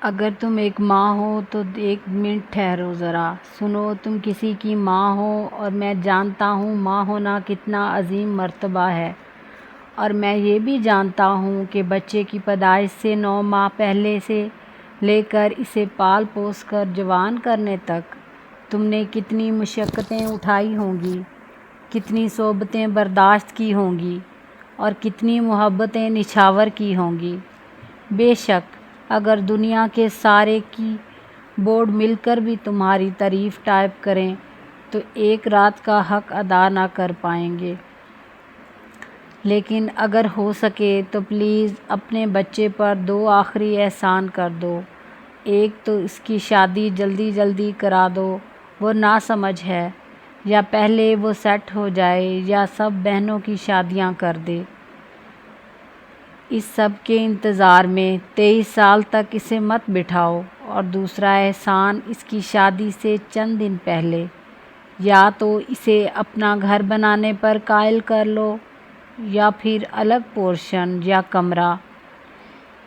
اگر تم ایک ماں ہو تو ایک منٹ ٹھہرو ذرا، سنو تم کسی کی ماں ہو، اور میں جانتا ہوں ماں ہونا کتنا عظیم مرتبہ ہے، اور میں یہ بھی جانتا ہوں کہ بچے کی پیدائش سے 9 ماہ پہلے سے لے کر اسے پال پوس کر جوان کرنے تک تم نے کتنی مشقتیں اٹھائی ہوں گی، کتنی صعوبتیں برداشت کی ہوں گی، اور کتنی محبتیں نچھاور کی ہوں گی۔ بے شک اگر دنیا کے سارے کی بورڈ مل کر بھی تمہاری تعریف ٹائپ کریں تو ایک رات کا حق ادا نہ کر پائیں گے، لیکن اگر ہو سکے تو پلیز اپنے بچے پر 2 آخری احسان کر دو۔ ایک تو اس کی شادی جلدی جلدی کرا دو، وہ ناسمجھ ہے، یا پہلے وہ سیٹ ہو جائے یا سب بہنوں کی شادیاں کر دے۔ اس سب کے انتظار میں 23 سال تک اسے مت بٹھاؤ۔ اور دوسرا احسان اس کی شادی سے چند دن پہلے یا تو اسے اپنا گھر بنانے پر قائل کر لو، یا پھر الگ پورشن یا کمرہ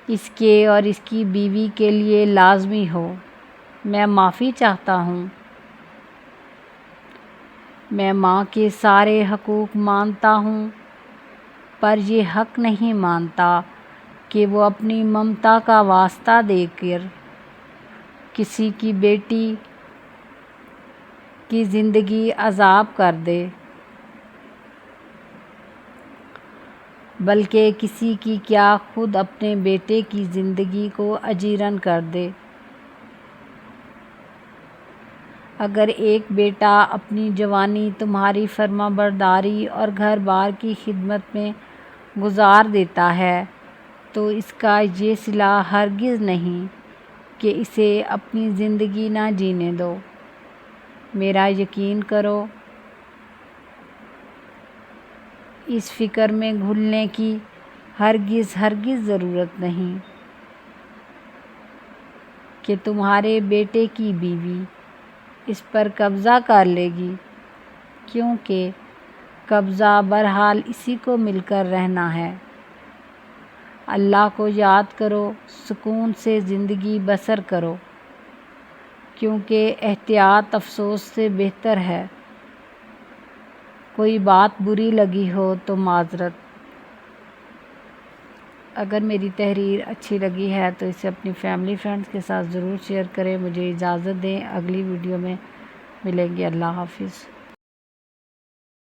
اس کے اور اس کی بیوی کے لیے لازمی ہو۔ میں معافی چاہتا ہوں۔ میں ماں کے سارے حقوق مانتا ہوں، پر یہ حق نہیں مانتا کہ وہ اپنی ممتا کا واسطہ دے کر کسی کی بیٹی کی زندگی عذاب کر دے، بلکہ کسی کی کیا خود اپنے بیٹے کی زندگی کو اجیرن کر دے۔ اگر ایک بیٹا اپنی جوانی تمہاری فرمانبرداری اور گھر بار کی خدمت میں گزار دیتا ہے تو اس کا یہ صلہ ہرگز نہیں کہ اسے اپنی زندگی نہ جینے دو۔ میرا یقین کرو، اس فکر میں گھلنے کی ہرگز ضرورت نہیں کہ تمہارے بیٹے کی بیوی اس پر قبضہ کر لے گی، کیونکہ قبضہ بہرحال اسی کو مل کر رہنا ہے۔ اللہ کو یاد کرو، سکون سے زندگی بسر کرو، کیونکہ احتیاط افسوس سے بہتر ہے۔ کوئی بات بری لگی ہو تو معذرت۔ اگر میری تحریر اچھی لگی ہے تو اسے اپنی فیملی فرینڈز کے ساتھ ضرور شیئر کریں۔ مجھے اجازت دیں، اگلی ویڈیو میں ملیں گے۔ اللہ حافظ۔